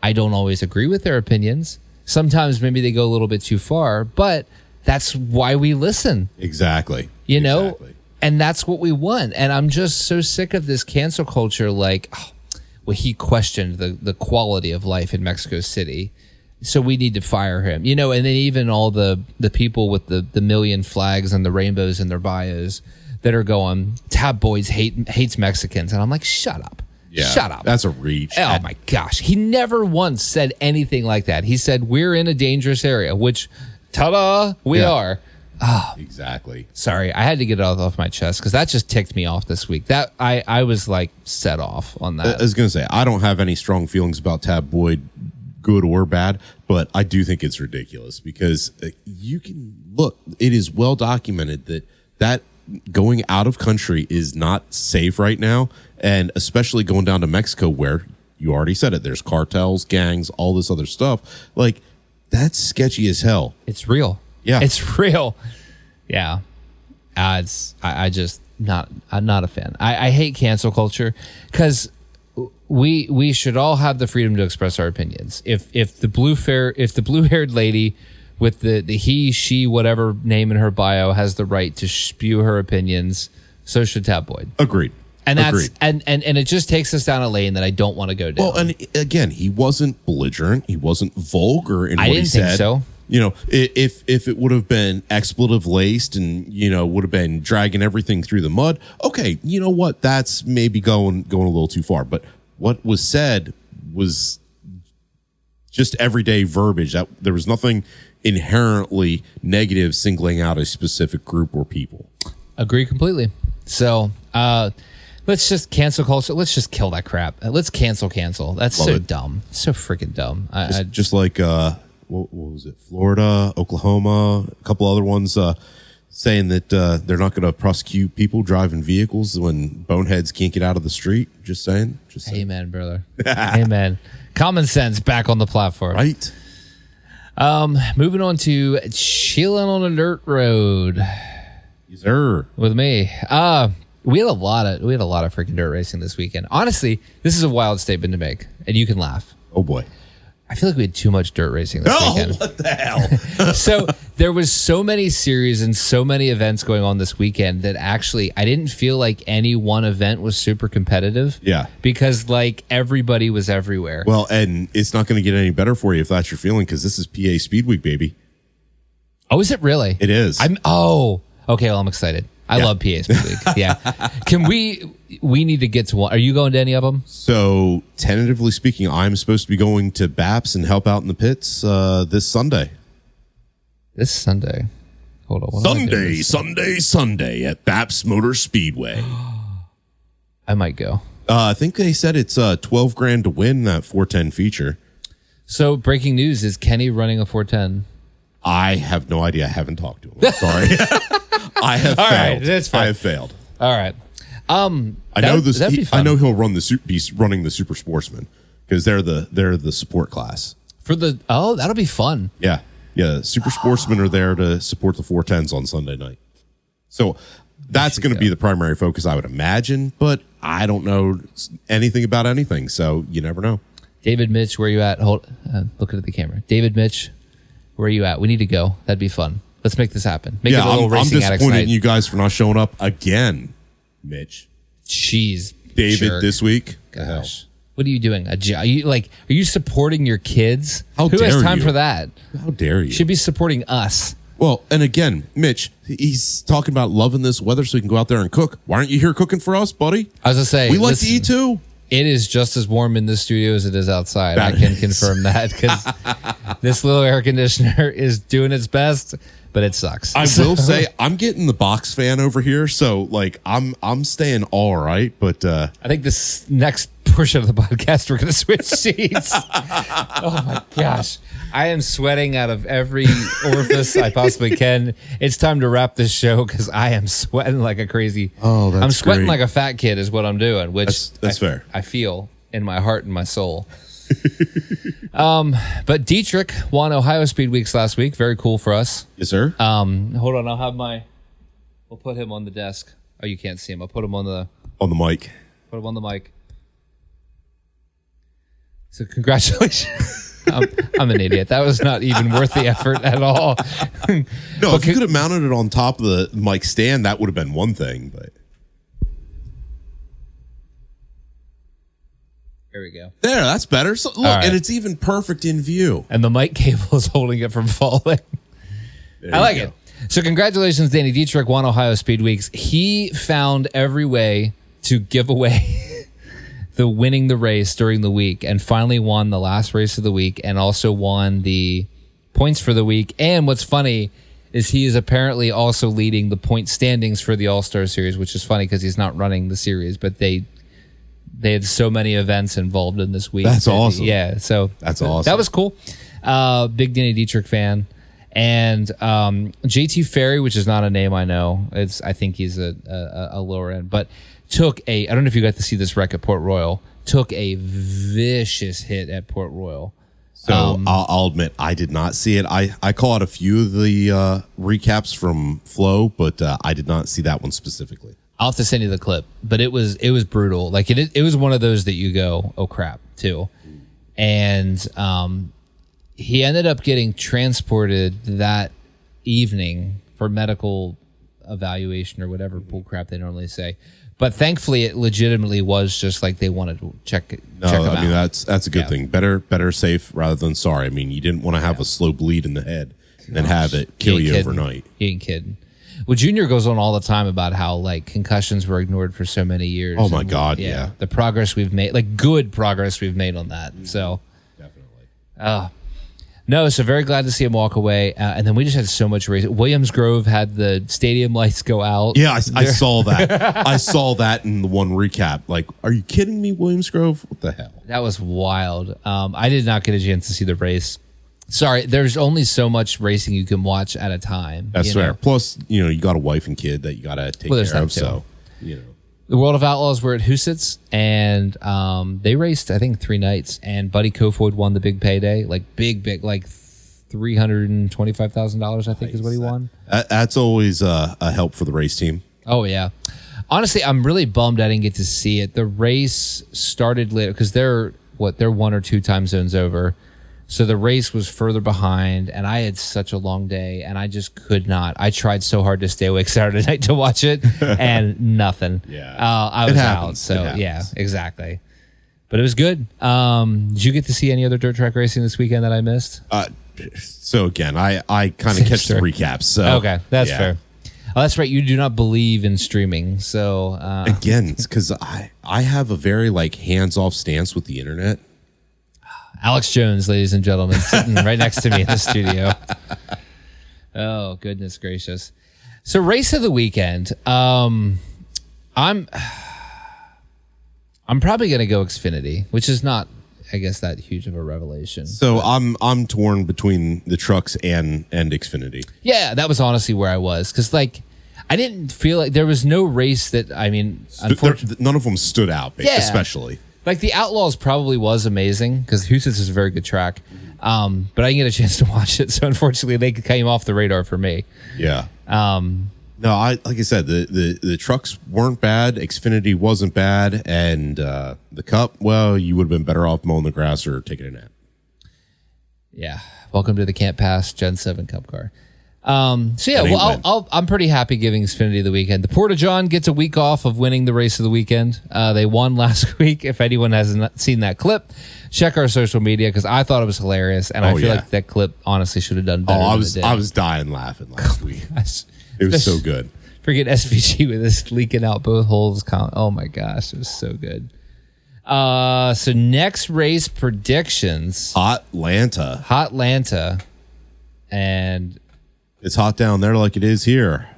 I don't always agree with their opinions. Sometimes maybe they go a little bit too far, but that's why we listen. Exactly. You know? And that's what we want. And I'm just so sick of this cancel culture. Like, well, he questioned the quality of life in Mexico City, so we need to fire him. You know, and then even all the people with the million flags and the rainbows in their bios that are going, Tab Boyd hates Mexicans. And I'm like, shut up. Yeah, shut up. That's a reach. Oh, my gosh. He never once said anything like that. He said, we're in a dangerous area, which, ta-da, we are. Oh, exactly. Sorry, I had to get it off my chest because that just ticked me off this week. That I was like set off on that. I was going to say, I don't have any strong feelings about Tab Boyd, good or bad, but I do think it's ridiculous because you can look, it is well documented that going out of country is not safe right now. And especially going down to Mexico where you already said it, there's cartels, gangs, all this other stuff. Like, that's sketchy as hell. It's real. Yeah. It's real. Yeah. I'm not a fan. I hate cancel culture because we should all have the freedom to express our opinions. If the blue-haired lady with the he, she, whatever name in her bio has the right to spew her opinions, so should Tab Boyd. Agreed. And that's and it just takes us down a lane that I don't want to go down. Well, and again, he wasn't belligerent. He wasn't vulgar in what he said. I didn't think so. You know, if it would have been expletive laced and, you know, would have been dragging everything through the mud, okay, you know what? That's maybe going a little too far. But what was said was just everyday verbiage. That there was nothing inherently negative singling out a specific group or people. Agree completely. So, let's just cancel culture. Let's just kill that crap. Let's cancel. That's Love so it. Dumb. So freaking dumb. Just like what was it? Florida, Oklahoma, a couple other ones saying that they're not going to prosecute people driving vehicles when boneheads can't get out of the street. Just saying. Amen, brother. Amen. Common sense back on the platform. Right. Moving on to chilling on a dirt road. Yes, sir. With me. We had a lot of freaking dirt racing this weekend. Honestly, this is a wild statement to make, and you can laugh. Oh boy. I feel like we had too much dirt racing this weekend. What the hell? So there was so many series and so many events going on this weekend that actually I didn't feel like any one event was super competitive. Yeah. Because like everybody was everywhere. Well, and it's not going to get any better for you if that's your feeling because this is PA Speedweek, baby. Oh, is it really? It is. Okay, well, I'm excited. I love PA Speedweek. Yeah. Can we need to get to one. Are you going to any of them? So, tentatively speaking, I'm supposed to be going to BAPS and help out in the pits this Sunday. This Sunday? Hold on. Sunday at BAPS Motor Speedway. I might go. I think they said it's $12,000 to win that 410 feature. So, breaking news, is Kenny running a 410? I have no idea. I haven't talked to him. I'm sorry. I have failed. Right, that's fine. I have failed. All right. I know this. I know he'll be running the Super Sportsman because they're the support class for the. Oh, that'll be fun. Yeah. Super Sportsmen are there to support the 410s on Sunday night. So that's going to be the primary focus, I would imagine. But I don't know anything about anything, so you never know. David Mitch, where you at? Look at the camera. David Mitch, where are you at? We need to go. That'd be fun. Let's make this happen. Make it a little Racing Addicts I'm disappointed night. in you guys for not showing up again, Mitch. Jeez, David, jerk. this week. Gosh, what are you doing? Are you supporting your kids? Who has time for that? How dare you? Should be supporting us. Well, and again, Mitch, he's talking about loving this weather so he can go out there and cook. Why aren't you here cooking for us, buddy? I was gonna say we like to eat too. It is just as warm in this studio as it is outside. I can confirm that because this little air conditioner is doing its best, but it sucks. I will say I'm getting the box fan over here, so like I'm staying all right. But I think this next portion of the podcast we're going to switch seats. Oh my gosh, I am sweating out of every orifice I possibly can. It's time to wrap this show because I am sweating like a crazy. Oh, that's I'm sweating great. like a fat kid is what I'm doing, which that's fair. I feel in my heart and my soul. But Dietrich won Ohio Speedweeks last week. Very cool for us. Yes, sir. Hold on, we'll put him on the desk. Oh, you can't see him. I'll put him on the mic. Put him on the mic. So congratulations. I'm an idiot. That was not even worth the effort at all. No, if you could have mounted it on top of the mic stand, that would have been one thing, but there we go. There, that's better. So, look, and it's even perfect in view. And the mic cable is holding it from falling. I like it. So congratulations, Danny Dietrich won Ohio Speedweeks. He found every way to give away the winning the race during the week and finally won the last race of the week and also won the points for the week. And what's funny is he is apparently also leading the point standings for the All-Star Series, which is funny because he's not running the series, but they had so many events involved in this week. That's awesome. Yeah, so that's awesome. That was cool. Big Danny Dietrich fan. And JT Ferry, which is not a name I know. I think he's a lower end, but I don't know if you got to see this wreck at Port Royal, took a vicious hit at Port Royal. So I'll admit I did not see it. I caught a few of the recaps from Flow, but I did not see that one specifically. I'll have to send you the clip, but it was brutal. Like it was one of those that you go, oh crap, too. And he ended up getting transported that evening for medical evaluation or whatever bull crap they normally say. But thankfully, it legitimately was just like they wanted to check him out. I mean, that's a good thing. Better safe rather than sorry. I mean, you didn't want to have a slow bleed in the head and have it kill you overnight. He ain't kidding. Well, Junior goes on all the time about how like concussions were ignored for so many years. Oh my God, yeah. The progress we've made, like good progress we've made on that. So definitely. No, so very glad to see him walk away. And then we just had so much race. Williams Grove had the stadium lights go out. Yeah, I saw that. I saw that in the one recap. Like, are you kidding me, Williams Grove? What the hell? That was wild. I did not get a chance to see the race. Sorry, there's only so much racing you can watch at a time. That's fair. Plus, you got a wife and kid that you got to take care of. So, The World of Outlaws were at Huset's, and they raced, I think, 3 nights. And Buddy Kofoid won the big payday, like big, like $325,000, I think, is what he won. That's always a help for the race team. Oh yeah, honestly, I'm really bummed I didn't get to see it. The race started later because they're 1 or 2 time zones over. So the race was further behind, and I had such a long day, and I just could not. I tried so hard to stay awake Saturday night to watch it, and nothing. Yeah, I was out. So yeah, exactly. But it was good. Did you get to see any other dirt track racing this weekend that I missed? So again, I kind of catch the recaps. So okay, that's fair. Oh, that's right. You do not believe in streaming. So again, it's because I have a very hands-off stance with the internet. Alex Jones, ladies and gentlemen, sitting right next to me in the studio. Oh, goodness gracious. So race of the weekend. I'm probably going to go Xfinity, which is not, I guess, that huge of a revelation. So I'm torn between the trucks and Xfinity. Yeah, that was honestly where I was. Because, I didn't feel like there was no race that, unfortunately. None of them stood out, especially. The Outlaws probably was amazing because Huset's is a very good track. But I didn't get a chance to watch it. So, unfortunately, they came off the radar for me. Yeah. No, like I said, the trucks weren't bad. Xfinity wasn't bad. And the Cup, well, you would have been better off mowing the grass or taking a nap. Yeah. Welcome to the Can't Pass Gen 7 Cup car. I'm pretty happy giving Xfinity the weekend. The Porta-John gets a week off of winning the race of the weekend. They won last week. If anyone hasn't seen that clip, check our social media because I thought it was hilarious, and I feel like that clip honestly should have done better. I was dying laughing last week. It was so good. Freaking SVG with this leaking out both holes. Oh my gosh, it was so good. So next race predictions. Hotlanta. And it's hot down there like it is here.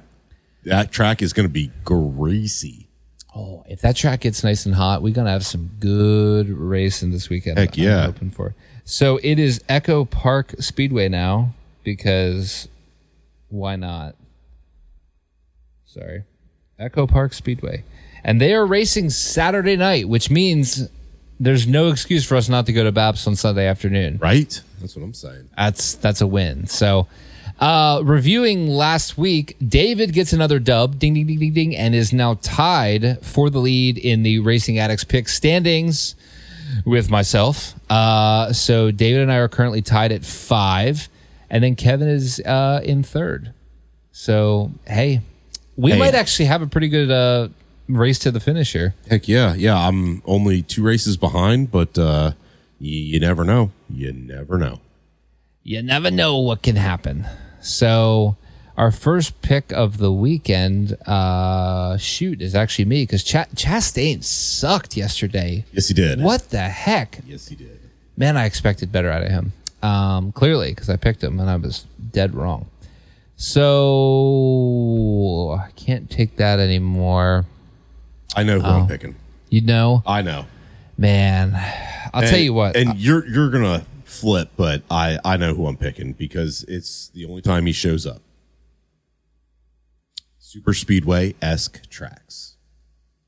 That track is going to be greasy. Oh, if that track gets nice and hot, we're going to have some good racing this weekend. Heck yeah. I'm hoping for. So it is Echo Park Speedway now because why not? Sorry. Echo Park Speedway. And they are racing Saturday night, which means there's no excuse for us not to go to Babs on Sunday afternoon. Right? That's what I'm saying. That's a win. So reviewing last week, David gets another dub, ding, ding, ding, ding, ding, and is now tied for the lead in the Racing Addicts pick standings with myself. So David and I are currently tied at 5, and then Kevin is in 3rd. So, hey, we might actually have a pretty good race to the finish here. Heck yeah. Yeah, I'm only 2 races behind, but you never know. You never know. You never know what can happen. So our first pick of the weekend, is actually me because Chastain sucked yesterday. Yes, he did. What the heck? Yes, he did. Man, I expected better out of him. Clearly, because I picked him and I was dead wrong. So I can't take that anymore. I know who I'm picking. You know? I know. Man, I'll tell you what. And you're gonna flip, but I know who I'm picking because it's the only time he shows up. Super Speedway-esque tracks.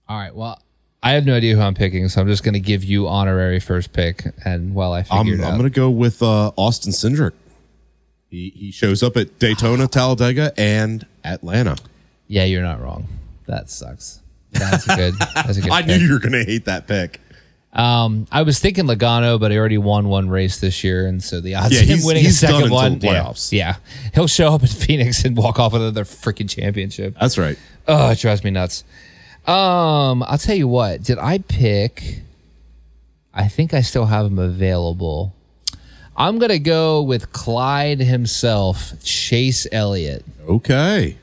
All right. Well, I have no idea who I'm picking, so I'm just going to give you honorary first pick. And while I figure it out, I'm going to go with Austin Cindric. He shows up at Daytona, Talladega, and Atlanta. Yeah, you're not wrong. That sucks. That's a good. I knew you were going to hate that pick. I was thinking Logano, but he already won one race this year, and so the odds of him he's winning a second done one, until playoffs. Yeah, he'll show up at Phoenix and walk off with another freaking championship. That's right. Oh, it drives me nuts. I'll tell you what. Did I pick? I think I still have him available. I'm gonna go with Clyde himself, Chase Elliott. Okay.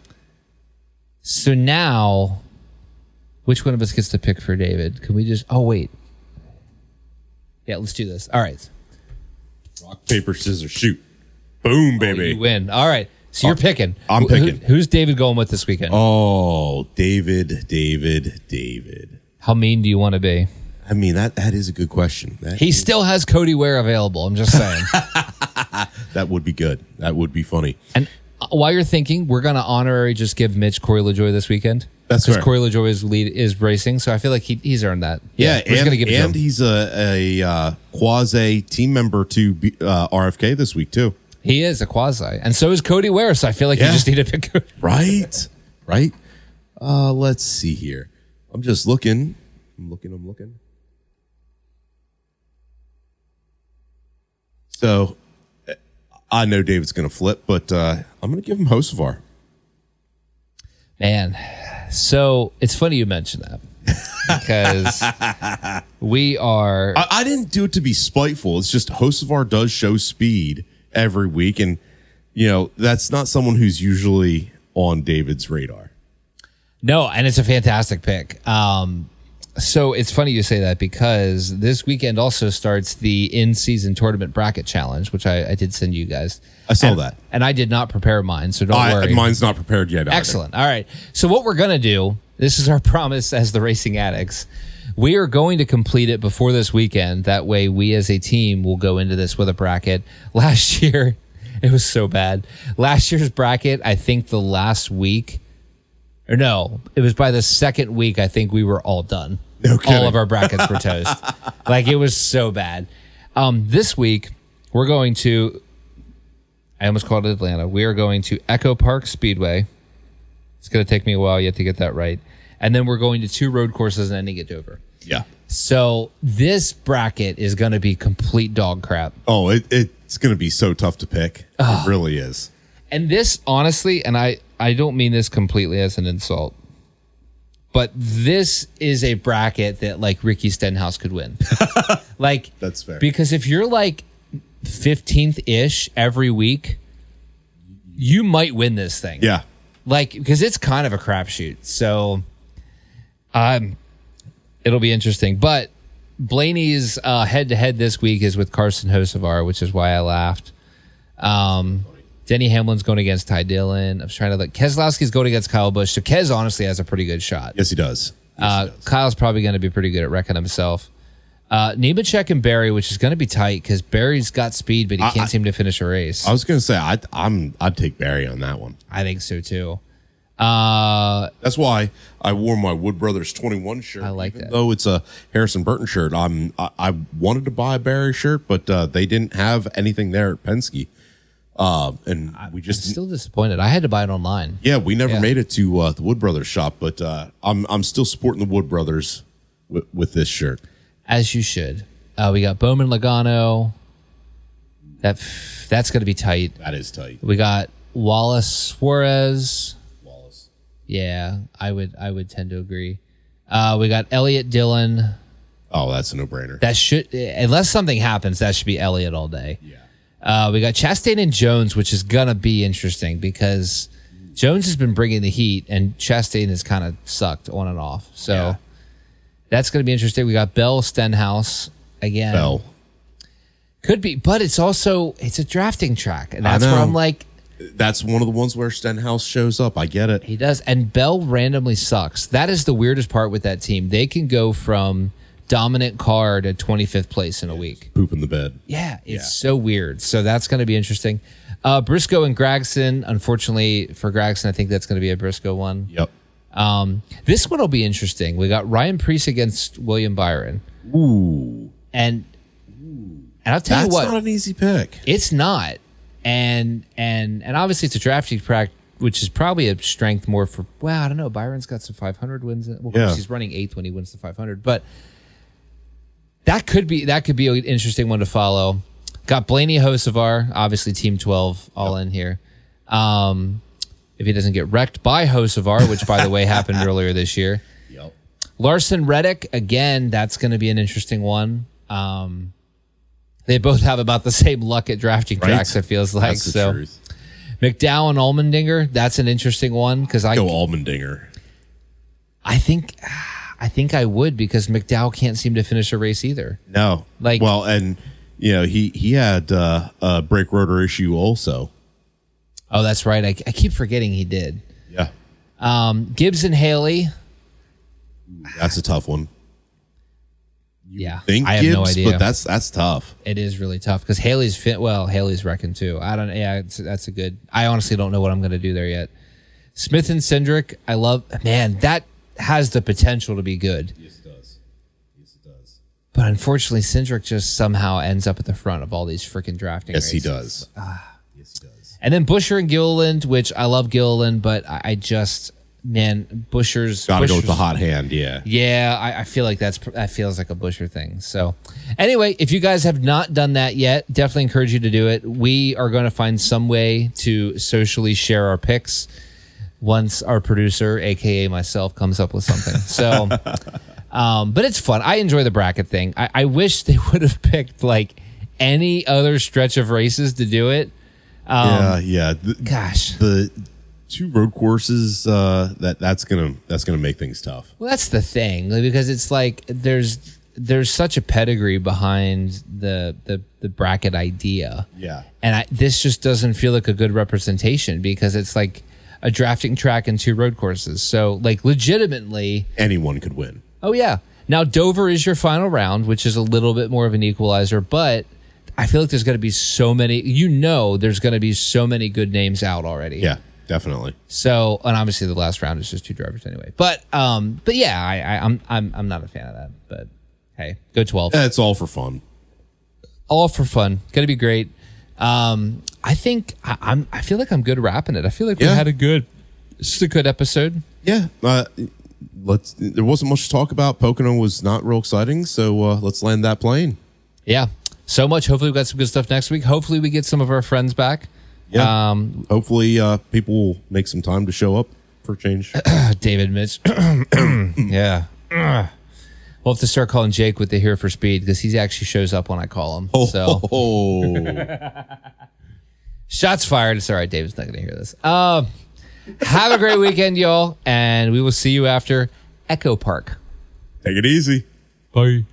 So now, which one of us gets to pick for David? Can we just? Oh wait. Yeah, let's do this. All right. Rock, paper, scissors, shoot. Boom, baby. You win. All right. So you're picking. I'm picking. Who's David going with this weekend? Oh, David. How mean do you want to be? I mean, that is a good question. He still has Cody Ware available. I'm just saying. That would be good. That would be funny. And while you're thinking, we're going to honorary just give Mitch Corey LaJoy this weekend. That's because right. Corey LaJoy is racing, so I feel like he's earned that. Yeah, we're just gonna give it to him. he's a quasi team member to RFK this week too. He is a quasi, and so is Cody Ware. So I feel like you just need to pick. Right. Let's see here. I'm just looking. I'm looking. So I know David's going to flip, but I'm going to give him Hocevar. Man, so it's funny you mention that because we are. I didn't do it to be spiteful. It's just Hocevar does show speed every week, and that's not someone who's usually on David's radar. No, and it's a fantastic pick. So it's funny you say that because this weekend also starts the in-season tournament bracket challenge, which I did send you guys. I saw that. And I did not prepare mine, so don't worry. Mine's not prepared yet either. Excellent. All right. So what we're going to do, this is our promise as the Racing Addicts. We are going to complete it before this weekend. That way we as a team will go into this with a bracket. Last year, it was so bad. Last year's bracket, I think the last week, or no, it was by the second week, I think we were all done. No kidding. All of our brackets were toast. Like, it was so bad. This week, we're going to, I almost called it Atlanta. We are going to Echo Park Speedway. It's going to take me a while yet to get that right. And then we're going to 2 road courses and ending it over. Yeah. So this bracket is going to be complete dog crap. Oh, it's going to be so tough to pick. It really is. And this, honestly, and I don't mean this completely as an insult, but this is a bracket that like Ricky Stenhouse could win. Like, that's fair. Because if you're like 15th-ish every week, you might win this thing. Yeah. Like, because it's kind of a crapshoot. So, it'll be interesting. But Blaney's head-to-head this week is with Carson Hocevar, which is why I laughed. Denny Hamlin's going against Ty Dillon. I was trying to look. Keselowski's going against Kyle Busch. So Kes honestly has a pretty good shot. Yes, he does. Kyle's probably going to be pretty good at wrecking himself. Nemechek and Barry, which is going to be tight because Barry's got speed, but he can't seem to finish a race. I was going to say I'd take Barry on that one. I think so too. That's why I wore my Wood Brothers 21 shirt. I like that. Though it's a Harrison Burton shirt. I wanted to buy a Barry shirt, but they didn't have anything there at Penske. And we just I'm still disappointed. I had to buy it online. Yeah, we never made it to the Wood Brothers shop, but I'm still sporting the Wood Brothers with this shirt. As you should. We got Bowman Logano. That's going to be tight. That is tight. We got Wallace Suarez. Yeah, I would tend to agree. We got Elliott Dillon. Oh, that's a no-brainer. That should, unless something happens, that should be Elliott all day. Yeah. We got Chastain and Jones, which is gonna be interesting because Jones has been bringing the heat, and Chastain has kind of sucked on and off. So that's gonna be interesting. We got Bell Stenhouse again. Bell Could be, but it's a drafting track, and that's where I'm like, That's one of the ones where Stenhouse shows up. I get it. He does. And Bell randomly sucks. That is the weirdest part with that team. They can go from dominant car to 25th place in a week. Poop in the bed. Yeah, it's so weird. So that's going to be interesting. Briscoe and Gragson. Unfortunately for Gragson, I think that's going to be a Briscoe one. Yep. This one will be interesting. We got Ryan Preece against William Byron. Ooh. And I'll tell you what. That's not an easy pick. It's not. And obviously it's a drafting track, which is probably a strength more for, well, I don't know. Byron's got some 500 wins. Well, of course he's running 8th when he wins the 500. But that could be an interesting one to follow. Got Blaney Hocevar, obviously Team 12, all in here. If he doesn't get wrecked by Hocevar, which, by the way, happened earlier this year. Yep. Larson Reddick, again, that's going to be an interesting one. They both have about the same luck at drafting tracks, it feels like. That's the truth. McDowell and Allmendinger, that's an interesting one because I go Allmendinger. I think I would because McDowell can't seem to finish a race either. No, and he had a brake rotor issue also. Oh, that's right. I keep forgetting he did. Yeah. Gibbs and Haley. That's a tough one. I have no idea. But that's tough. It is really tough because Haley's Haley's wrecking too. I don't. Yeah, that's a good. I honestly don't know what I'm going to do there yet. Smith and Cindric. I love. Man, that has the potential to be good. Yes, it does. But unfortunately, Cindric just somehow ends up at the front of all these freaking drafting races. He does. Yes, he does. And then Buescher and Gilliland, which I love Gilliland, but I just. Man, Buescher's got to go with the hot hand, yeah. Yeah, I feel like that feels like a Buescher thing. So, anyway, if you guys have not done that yet, definitely encourage you to do it. We are going to find some way to socially share our picks once our producer, aka myself, comes up with something. So, but it's fun. I enjoy the bracket thing. I wish they would have picked like any other stretch of races to do it. Gosh, the 2 road courses that's gonna make things tough. Well, that's the thing because it's like there's such a pedigree behind the bracket idea. Yeah, and this just doesn't feel like a good representation because it's like a drafting track and 2 road courses. So like legitimately, anyone could win. Oh yeah. Now Dover is your final round, which is a little bit more of an equalizer, but I feel like there's going to be so many. There's going to be so many good names out already. Yeah. Definitely. So, and obviously the last round is just 2 drivers anyway. But yeah, I'm not a fan of that. But hey, go 12. Yeah, it's all for fun. All for fun. Going to be great. I think I feel like I'm good wrapping it. I feel like we had a good episode. Yeah. There wasn't much to talk about. Pocono was not real exciting, so let's land that plane. Yeah. So much. Hopefully we got some good stuff next week. Hopefully we get some of our friends back. Yeah. Hopefully people will make some time to show up for a change. David Mitch. Yeah. We'll have to start calling Jake with the Here for Speed because he actually shows up when I call him. Shots fired. It's all right. David's not going to hear this. Have a great weekend, y'all. And we will see you after Echo Park. Take it easy. Bye.